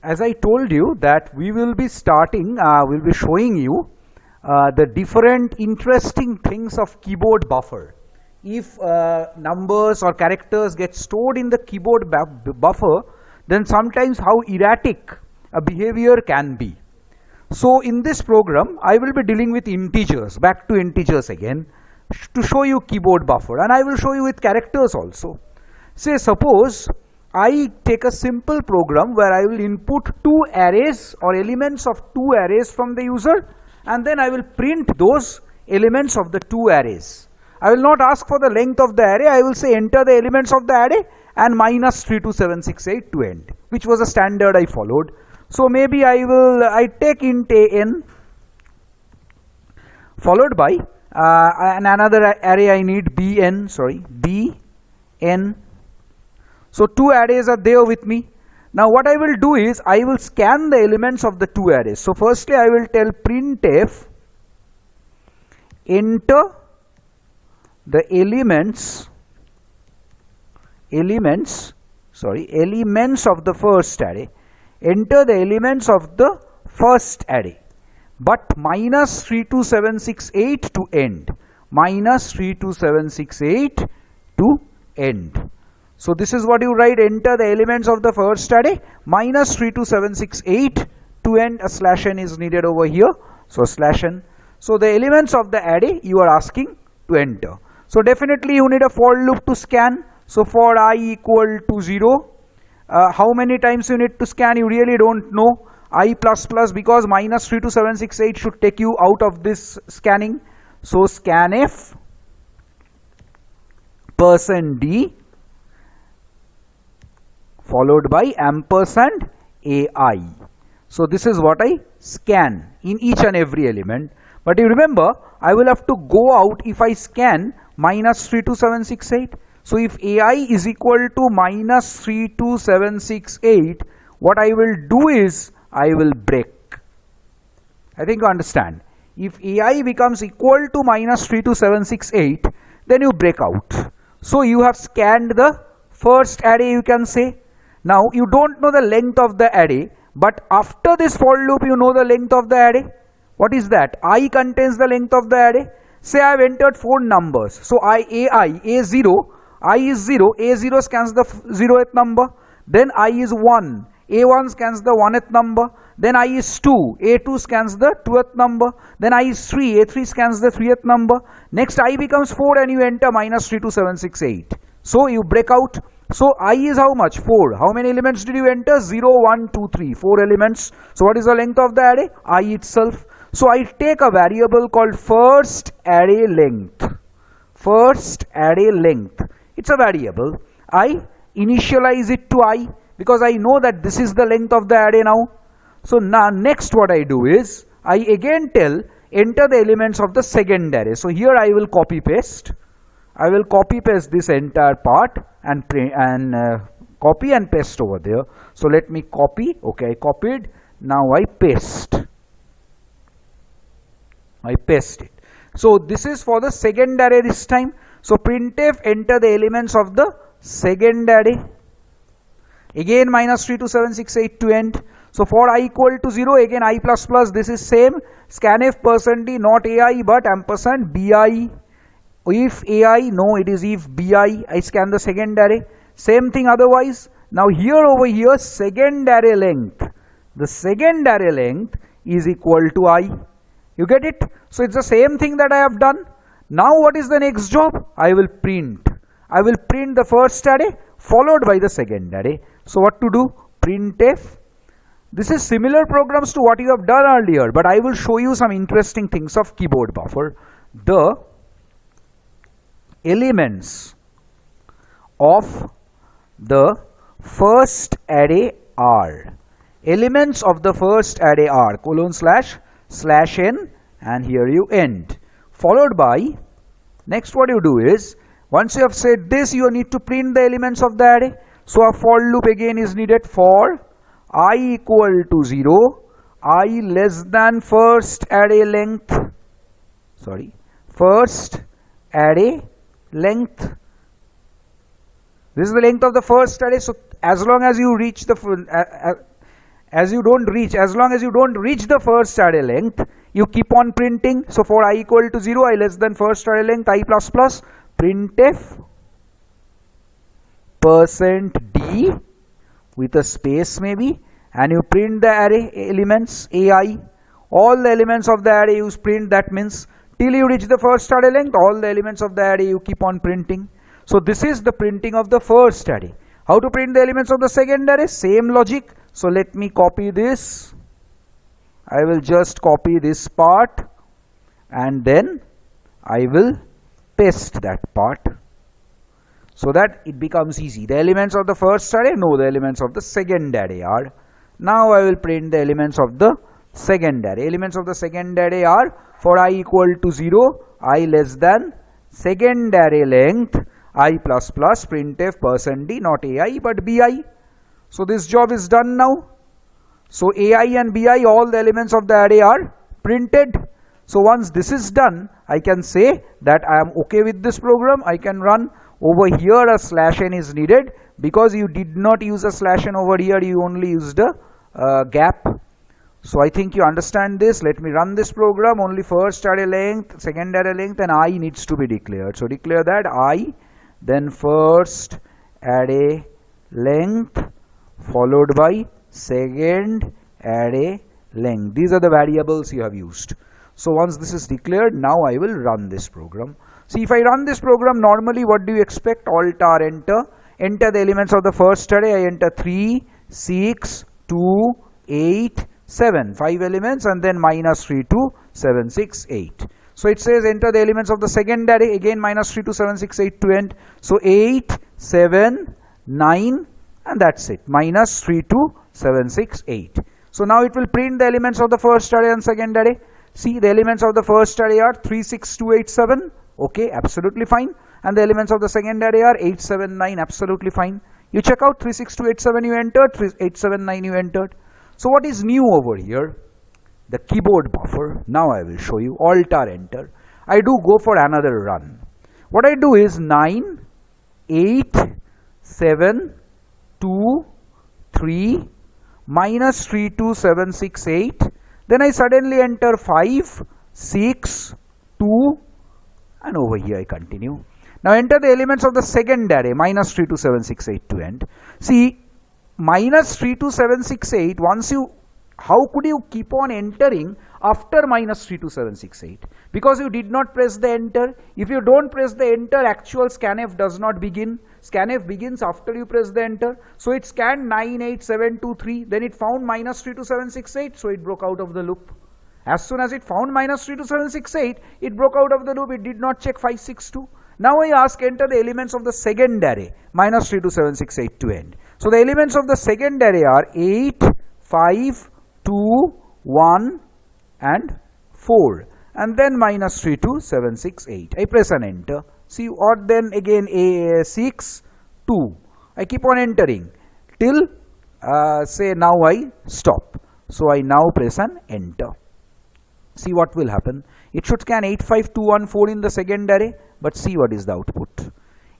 as I told you that we will be starting, we'll be showing you the different interesting things of keyboard buffer. If numbers or characters get stored in the keyboard buffer, then sometimes how erratic a behavior can be. So in this program, I will be dealing with integers, back to integers again, to show you keyboard buffer, and I will show you with characters also. Say suppose I take a simple program where I will input two arrays or elements of two arrays from the user, and then I will print those elements of the two arrays. I will not ask for the length of the array, I will say enter the elements of the array and minus 32768 to end, which was a standard I followed. So maybe I take int an followed by another array I need bn. So two arrays are there with me. Now what I will do is I will scan the elements of the two arrays. So firstly I will tell printf enter the elements of the first array. Enter the elements of the first array, but minus 32768 to end. Minus 32768 to end. So this is what you write, enter the elements of the first array, minus 32768 to end. A slash n is needed over here. So slash n. So the elements of the array you are asking to enter. So definitely you need a for loop to scan. So for I equal to 0, how many times you need to scan you really don't know. I plus plus, because minus 32768 should take you out of this scanning. So scanf %d followed by ampersand ai. So this is what I scan in each and every element. But you remember, I will have to go out if I scan minus 32768. So if ai is equal to minus 32768, what I will do is I will break. I think you understand. If ai becomes equal to minus 32768, then you break out. So you have scanned the first array, you can say. Now you don't know the length of the array, but after this for loop you know the length of the array. What is that? I contains the length of the array. Say I have entered 4 numbers. So A0, I is 0, A0 scans the 0th number. Then I is 1, A1 scans the 1th number. Then I is 2, A2 scans the 2th number. Then I is 3, A3 scans the 3th number. Next I becomes 4 and you enter minus 32768. So you break out. So I is how much? 4. How many elements did you enter? 0, 1, 2, 3. 4 elements. So what is the length of the array? I itself. So I take a variable called first array length. First array length. It's a variable. I initialize it to I because I know that this is the length of the array now. So now next what I do is I again tell enter the elements of the second array. So here I will copy paste. I will copy paste this entire part and copy and paste over there. So let me copy. Okay, I copied. Now I paste. I paste it. So this is for the second array this time. So printf enter the elements of the second array. Again minus 32768 to end. So for I equal to 0, again I plus plus, this is same. Scanf %d, not ai but ampersand bi. If ai, no, it is if bi. I scan the second array. Same thing otherwise. Now here over here, second array length. The second array length is equal to I. You get it? So it's the same thing that I have done. Now what is the next job? I will print. I will print the first array followed by the second array. So what to do? Printf. This is similar programs to what you have done earlier, but I will show you some interesting things of keyboard buffer. The elements of the first array are. Elements of the first array are :/n, and here you end. Followed by, next what you do is, once you have said this, you need to print the elements of the array. So a for loop again is needed. For I equal to 0, I less than first array length. First array length. This is the length of the first array. So as long as you reach the as long as you don't reach the first array length, you keep on printing. So for I equal to 0, I less than first array length, I plus plus, printf %d with a space maybe, and you print the array elements ai. All the elements of the array you print, that means till you reach the first array length, all the elements of the array you keep on printing. So this is the printing of the first array. How to print the elements of the second array? Same logic. So let me copy this. I will just copy this part and then I will paste that part so that it becomes easy. The elements of the first array, no, the elements of the second array are. Now I will print the elements of the second array. Elements of the second array are, for I equal to 0, I less than second array length, I plus plus, printf %d, not ai but bi. So this job is done now. So ai and bi, all the elements of the array are printed. So once this is done, I can say that I am okay with this program. I can run. Over here a /n is needed because you did not use a /n over here, you only used a gap. So I think you understand this. Let me run this program. Only first array length, second array length and I needs to be declared. So declare that I, then first array length followed by second array length. These are the variables you have used. So once this is declared, now I will run this program. See, if I run this program, normally what do you expect? Alt R, enter. Enter the elements of the first array. I enter 3, 6, 2, 8, 7. 5 elements and then minus 3, 2, 7, 6, 8. So it says enter the elements of the second array. Again minus 3, 2, 7, 6, 8 to end. So 8, 7, 9 and that's it. Minus 3, 2, 7, 6, 8. So now it will print the elements of the first array and second array. See, the elements of the first array are 3, 6, 2, 8, 7. Okay, absolutely fine. And the elements of the second array are 8, 7, 9. Absolutely fine. You check out 3, 6, 2, 8, 7 you entered, 8, 7, 9 you entered. So what is new over here? The keyboard buffer. Now I will show you. Alt R, enter. I do go for another run. What I do is 9, 8, 7, 2, 3, minus 3, 2, 7, 6, 8. Then I suddenly enter 5, 6, 2 and over here I continue. Now enter the elements of the second array, minus 3, 2, 7, 6, 8 to end. See, minus 3, 2, 7, 6, 8, once you, how could you keep on entering after minus 3, 2, 7, 6, 8? Because you did not press the enter. If you don't press the enter, actual scanf does not begin. Scanf begins after you press the enter. So it scanned 9, 8, 7, 2, 3. Then it found minus 3, 2, 7, 6, 8. So it broke out of the loop. As soon as it found minus 3, 2, 7, 6, 8, it broke out of the loop. It did not check 5, 6, 2. Now I ask enter the elements of the second array, minus 3, 2, 7, 6, 8 to end. So the elements of the second array are 8, 5, 2, 1 and 4. And then minus 3, 2, 7, 6, 8. I press an enter. See, or then again 6, 2. I keep on entering till say now I stop. So I now press an enter. See what will happen. It should scan 8, 5, 2, 1, 4 in the second array. But see what is the output.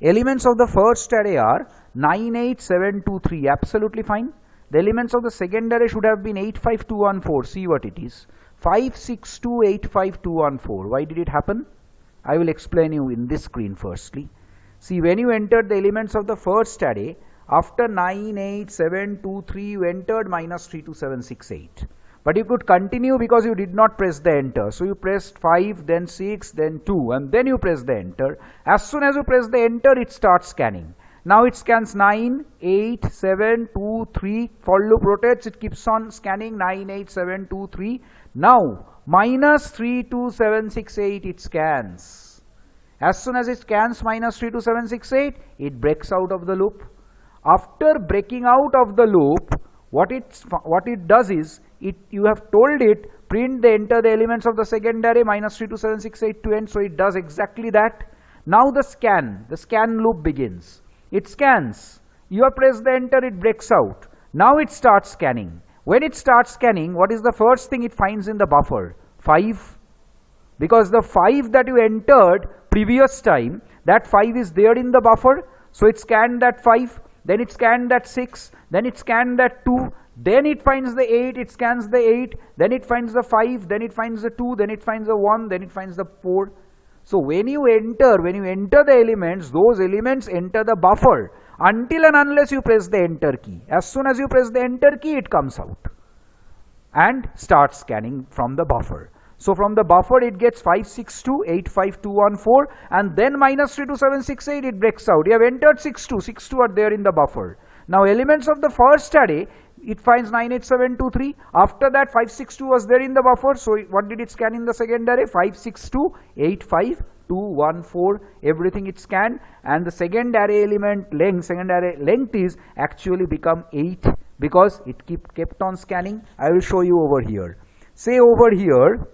Elements of the first array are 9, 8, 7, 2, 3. Absolutely fine. The elements of the second array should have been 8, 5, 2, 1, 4. See what it is. 5, 6, 2, 8, 5, 2, 1, 4. Why did it happen? I will explain you in this screen firstly. See, when you entered the elements of the first array, after 9, 8, 7, 2, 3, you entered minus 3, 2, 7, 6, 8. But you could continue because you did not press the enter. So you pressed 5, then 6, then 2, and then you press the enter. As soon as you press the enter, it starts scanning. Now it scans 9, 8, 7, 2, 3. For loop rotates, it keeps on scanning 9, 8, 7, 2, 3. Now minus 3, 2, 7, 6, 8 it scans. As soon as it scans minus 3, 2, 7, 6, 8, it breaks out of the loop. After breaking out of the loop, what it does is, you have told it print the enter the elements of the second array minus 3, 2, 7, 6, 8 to end. So it does exactly that. Now the scan loop begins. It scans. You have pressed the enter, it breaks out. Now it starts scanning. When it starts scanning, what is the first thing it finds in the buffer? 5. Because the 5 that you entered previous time, that 5 is there in the buffer. So it scanned that 5. Then it scanned that 6, then it scanned that 2, Then it finds the 8, it scans the 8, then it finds the 5, then it finds the 2, then it finds the 1, then it finds the 4. So when you enter the elements, those elements enter the buffer until and unless you press the enter key. As soon as you press the enter key, it comes out and starts scanning from the buffer. So from the buffer it gets 562, 85214, and then -32768 it breaks out. You have entered 62, 62 are there in the buffer. Now elements of the first array, it finds 98723. After that 562 was there in the buffer. So what did it scan in the second array? 562, 85214. Everything it scanned, and the second array length is actually become 8 because it kept on scanning. I will show you over here. Say over here,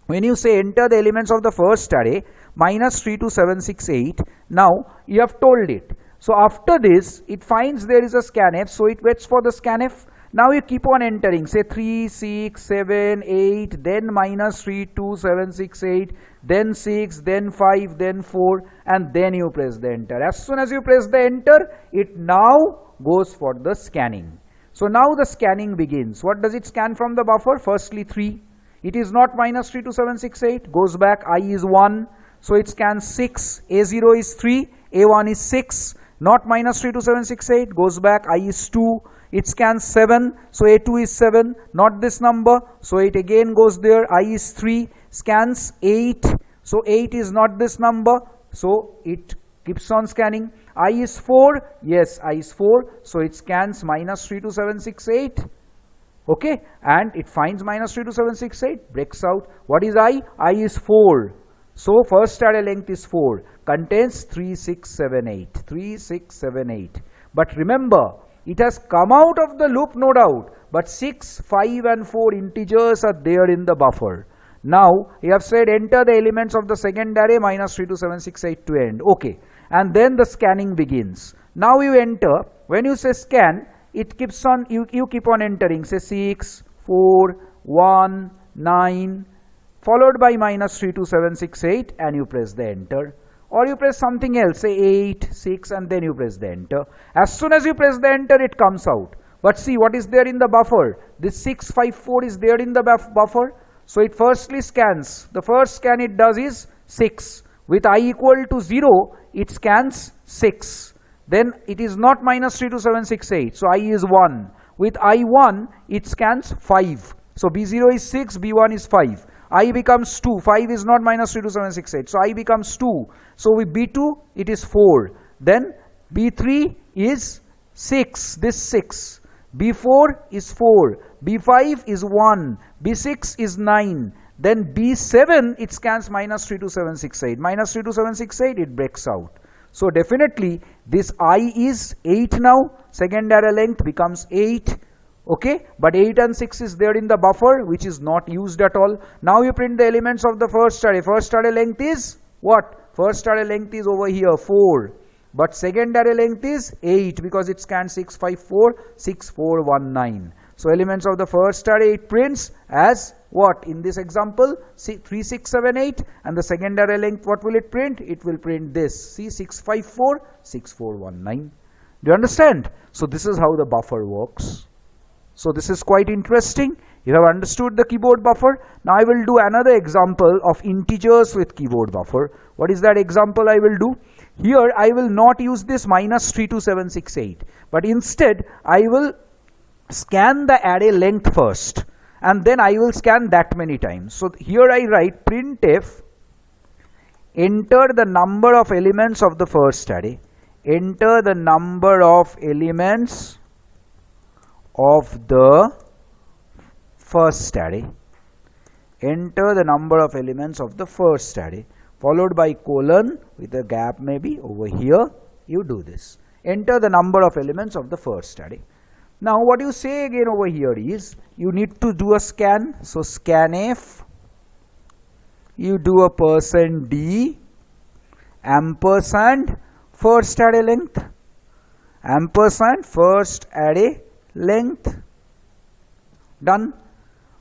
when you say enter the elements of the first array -32768, now you have told it. So after this, it finds there is a scanf, so it waits for the scanf. Now you keep on entering, say 3, 6, 7, 8, then -32768, then 6, then 5, then 4, and then you press the enter. As soon as you press the enter, it now goes for the scanning. So now the scanning begins. What does it scan from the buffer? Firstly 3. It is not -32768, goes back, I is 1, so it scans 6, A0 is 3, A1 is 6, not -32768, goes back, I is 2, it scans 7, so A2 is 7, not this number, so it again goes there, I is 3, scans 8, so 8 is not this number, so it keeps on scanning. I is 4, yes, I is 4, so it scans -32768. Okay, and it finds -32768, breaks out. What is I? I is 4. So first array length is 4, contains 3678, 3678. But remember, it has come out of the loop, no doubt, but 6, 5 and 4 integers are there in the buffer. Now, you have said enter the elements of the second array -32768 to end. Okay, and then the scanning begins. Now you enter, when you say scan, it keeps on, you keep on entering, say 6, 4, 1, 9, followed by -32768, and you press the enter. Or you press something else, say 8, 6, and then you press the enter. As soon as you press the enter, it comes out. But see what is there in the buffer. This 654 is there in the buffer. So it firstly scans. The first scan it does is 6. With I equal to 0, it scans 6. Then it is not -32768, so I is 1. With I1, it scans 5. So B0 is 6, B1 is 5. I becomes 2, 5 is not -32768, so I becomes 2. So with B2, it is 4. Then B3 is 6, this 6. B4 is 4, B5 is 1, B6 is 9. Then B7, it scans -32768. -32768, it breaks out. So definitely this I is 8 now, second array length becomes 8, okay, but 8 and 6 is there in the buffer which is not used at all. Now you print the elements of the first array length is what? First array length is over here 4, but second array length is 8 because it scans 654, 6419. So elements of the first array it prints as what? In this example 3678, and the second array length what will it print? It will print this, see 654, 6419. Do you understand? So this is how the buffer works. So this is quite interesting. You have understood the keyboard buffer. Now I will do another example of integers with keyboard buffer. What is that example I will do? Here I will not use this -32768, but instead I will scan the array length first, and then I will scan that many times. So here I write printf enter the number of elements of the first array, enter the number of elements of the first array, enter the number of elements of the first array, followed by colon with a gap maybe over here. You do this, enter the number of elements of the first array. Now what you say again over here is you need to do a scan. So scanf, you do a %d ampersand first array length, ampersand first array length. Done.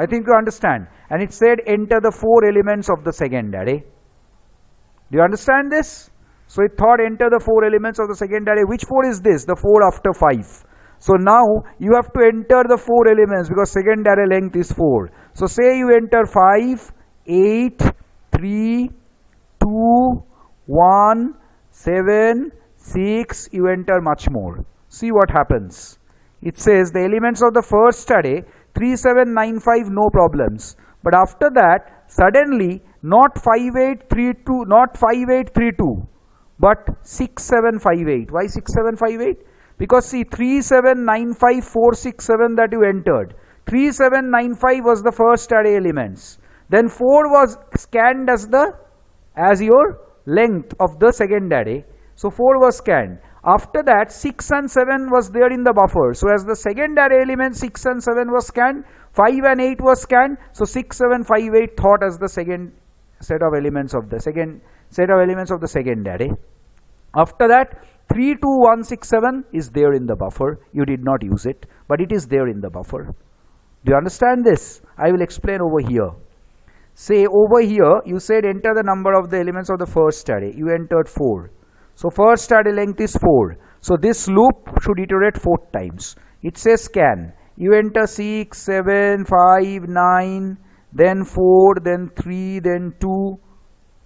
I think you understand. And it said enter the 4 elements of the second array. Do you understand this? So it thought enter the 4 elements of the second array. Which 4 is this? The 4 after 5. So now you have to enter the 4 elements because second array length is 4. So say you enter 5, 8, 3, 2, 1, 7, 6, you enter much more. See what happens. It says the elements of the first array 3, 7, 9, 5, no problems. But after that, suddenly not 5, 8, 3, 2, not 5, 8, 3, 2, but 6, 7, 5, 8. Why 6, 7, 5, 8? Because see 3, 7, 9, 5, 4, 6, 7 that you entered. 3, 7, 9, 5 was the first array elements. Then 4 was scanned as your length of the second array. So 4 was scanned. After that 6 and 7 was there in the buffer. So as the second array element 6 and 7 was scanned, 5 and 8 was scanned. So 6, 7, 5, 8 thought as the second set of elements of the second array. After that 3, 2, 1, 6, 7 is there in the buffer. You did not use it, but it is there in the buffer. Do you understand this? I will explain over here. Say over here you said enter the number of the elements of the first array. You entered 4. So first array length is 4. So this loop should iterate 4 times. It says scan. You enter 6, 7, 5, 9, then 4, then 3, then 2,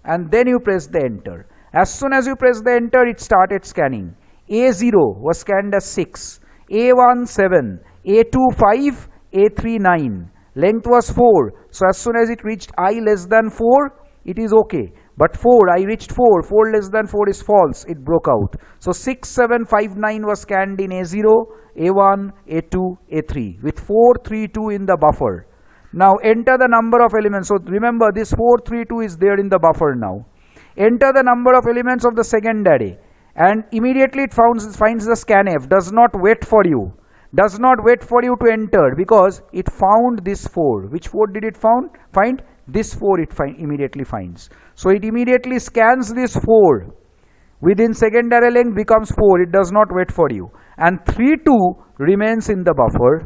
and then you press the enter. As soon as you press the enter, it started scanning. A0 was scanned as 6, A1 7, A2 5, A3 9. Length was 4. So as soon as it reached I less than 4, it is okay. But 4, I reached 4, 4 less than 4 is false, it broke out. So 6, 7, 5, 9 was scanned in A0, A1, A2, A3 with 4, 3, 2 in the buffer. Now enter the number of elements. So remember this 4, 3, 2 is there in the buffer now. Enter the number of elements of the second array and immediately it finds the scanf, does not wait for you. Does not wait for you to enter because it found this 4. Which 4 did it find? This 4 it immediately finds. So it immediately scans this 4. Within second array length becomes 4. It does not wait for you. And 3, 2 remains in the buffer.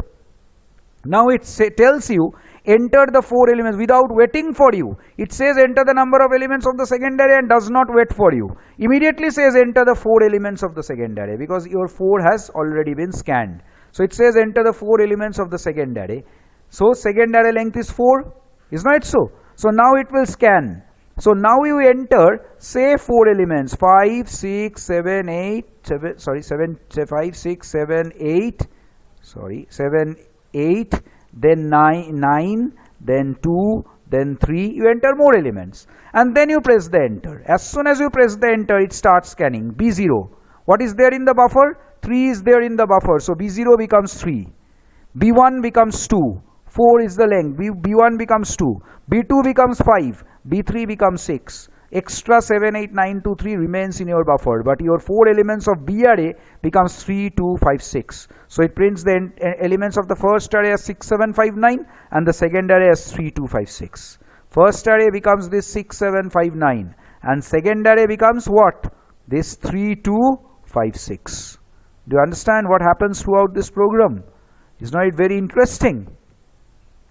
Now it tells you enter the 4 elements without waiting for you. It says enter the number of elements of the second array and does not wait for you. Immediately says enter the 4 elements of the second array because your 4 has already been scanned. So it says enter the 4 elements of the second array. So second array length is 4. Is not it so? So now it will scan. So now you enter say 4 elements 5, 6, 7, 8, 5, 6, 7, 8, 7, 8, then 9, then 2, then 3. You enter more elements and then you press the enter. As soon as you press the enter, it starts scanning. B0. What is there in the buffer? 3 is there in the buffer. So B0 becomes 3. B1 becomes 2. 4 is the length. B1 becomes 2. B2 becomes 5. B3 becomes 6. Extra 7, 8, 9, 2, 3 remains in your buffer. But your 4 elements of B array becomes 3, 2, 5, 6. So it prints the elements of the first array as 6, 7, 5, 9 and the second array as 3, 2, 5, 6. First array becomes this 6, 7, 5, 9 and second array becomes what? This 3, 2, 5, 6. Do you understand what happens throughout this program? Is not it very interesting?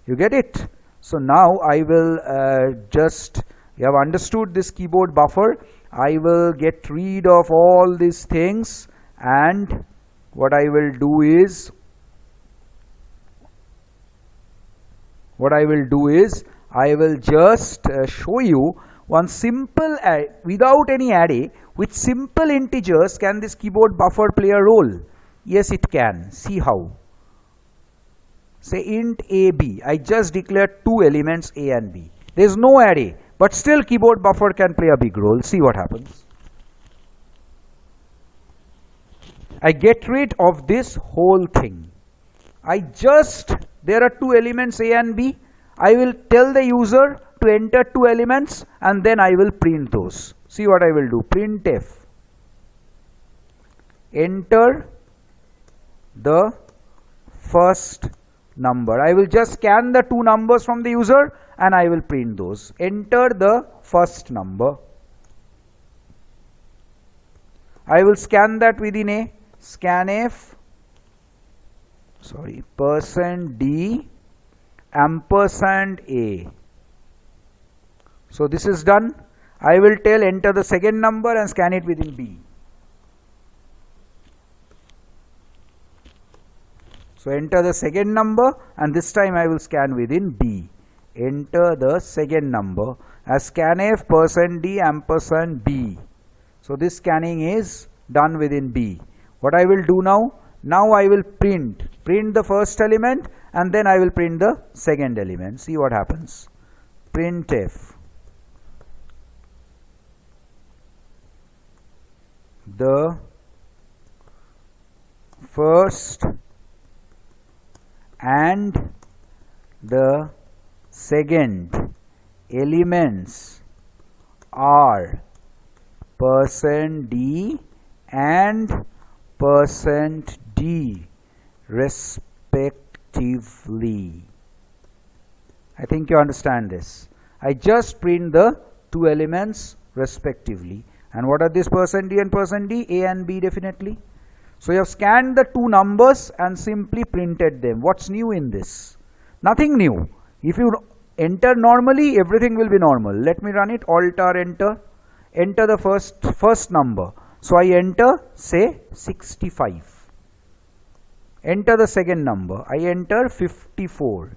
You get it? So now I will you have understood this keyboard buffer. I will get rid of all these things and what I will do is I will just show you one simple without any array with simple integers. Can this keyboard buffer play a role? Yes, it can. See how. Say int AB. I just declared 2 elements A and B. There is no array, but still keyboard buffer can play a big role. See what happens. I get rid of this whole thing. There are 2 elements A and B. I will tell the user to enter 2 elements and then I will print those. See what I will do. Printf. Enter the first number. I will just scan the 2 numbers from the user and I will print those. Enter the first number. I will scan that within a scanf %d ampersand A. So this is done. I will tell enter the second number and scan it within B. So enter the second number and this time I will scan within B. Enter the second number as scanf %D ampersand B. So this scanning is done within B. What I will do now? Now I will print the first element and then I will print the second element. See what happens. Printf the first and the second elements are %D and %D respectively. I think you understand this. I just print the two elements respectively. And what are this %D and %D? A and B definitely. So you have scanned the two numbers and simply printed them. What's new in this? Nothing new. If you enter normally, everything will be normal. Let me run it. Alt R enter. Enter the first number. So I enter say 65. Enter the second number. I enter 54.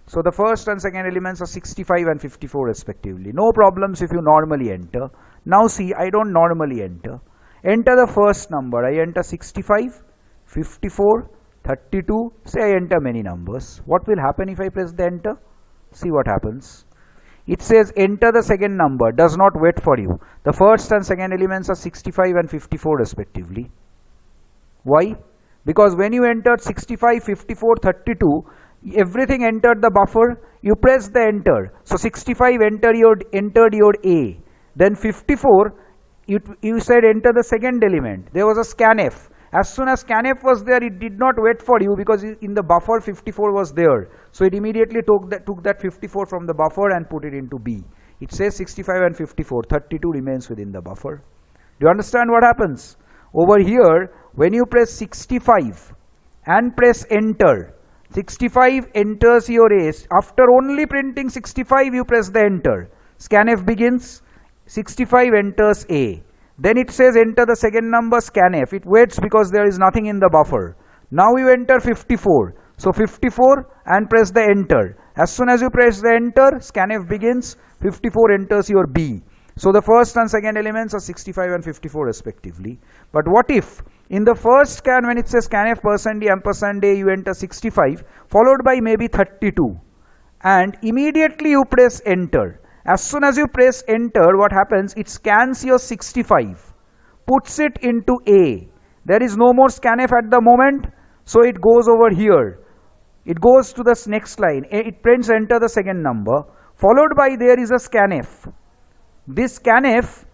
So the first and second elements are 65 and 54 respectively. No problems if you normally enter. Now see, I don't normally enter. Enter the first number. I enter 65, 54, 32. Say I enter many numbers. What will happen if I press the enter? See what happens. It says enter the second number. Does not wait for you. The first and second elements are 65 and 54 respectively. Why? Because when you entered 65, 54, 32, everything entered the buffer. You press the enter. So 65 entered your A. Then 54, you said enter the second element. There was a scanf. As soon as scanf was there, it did not wait for you because in the buffer 54 was there. So it immediately took that 54 from the buffer and put it into B. It says 65 and 54. 32 remains within the buffer. Do you understand what happens? Over here, when you press 65 and press enter, 65 enters your A. After only printing 65, you press the enter. Scanf begins. 65 enters A. Then it says enter the second number scanf. It waits because there is nothing in the buffer. Now you enter 54. So 54 and press the enter. As soon as you press the enter, scanf begins. 54 enters your B. So the first and second elements are 65 and 54 respectively. But what if in the first scan when it says scanf %D ampersand A, you enter 65 followed by maybe 32 and immediately you press enter. As soon as you press enter, what happens? It scans your 65, puts it into A. There is no more scanf at the moment, so it goes over here. It goes to the next line. It prints enter the second number, followed by there is a scanf. This scanf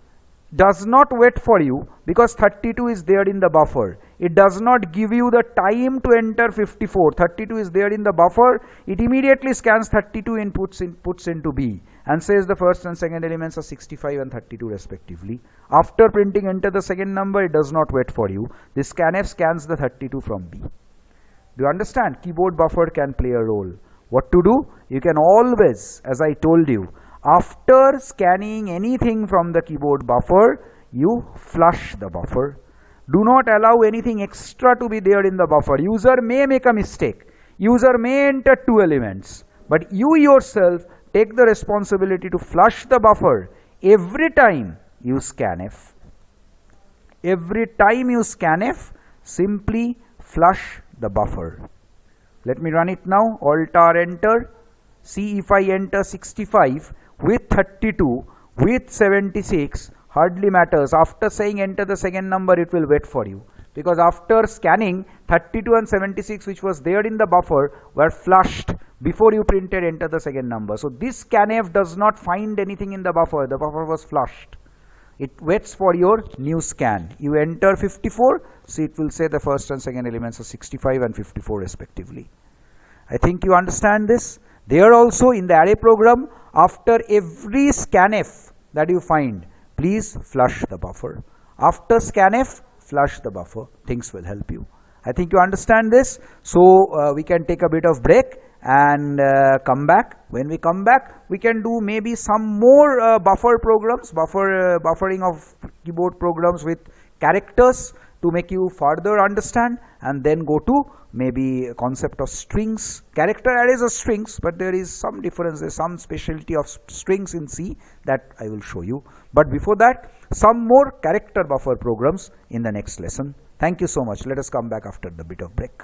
does not wait for you because 32 is there in the buffer. It does not give you the time to enter 54. 32 is there in the buffer. It immediately scans 32 and puts into B and says the first and second elements are 65 and 32 respectively. After printing enter the second number, it does not wait for you. This scanf scans the 32 from B. Do you understand? Keyboard buffer can play a role. What to do? You can always, as I told you, after scanning anything from the keyboard buffer, you flush the buffer. Do not allow anything extra to be there in the buffer. User may make a mistake. User may enter two elements. But you yourself take the responsibility to flush the buffer every time you scanf. Every time you scanf, simply flush the buffer. Let me run it now. Alt R enter. See if I enter 65 with 32 with 76, hardly matters. After saying enter the second number, it will wait for you. Because after scanning, 32 and 76 which was there in the buffer were flushed before you printed enter the second number. So this scanf does not find anything in the buffer was flushed. It waits for your new scan. You enter 54, so it will say the first and second elements are 65 and 54 respectively. I think you understand this. There also in the array program, after every scanf that you find, please flush the buffer. After scanf, flush the buffer. Things will help you. I think you understand this. So we can take a bit of break and come back. When we come back, we can do maybe some more buffer programs, buffering of keyboard programs with characters to make you further understand, and then go to maybe concept of strings. Character arrays are strings, but there is some difference, there is some specialty of strings in C that I will show you. But before that, some more character buffer programs in the next lesson. Thank you so much. Let us come back after the bit of break.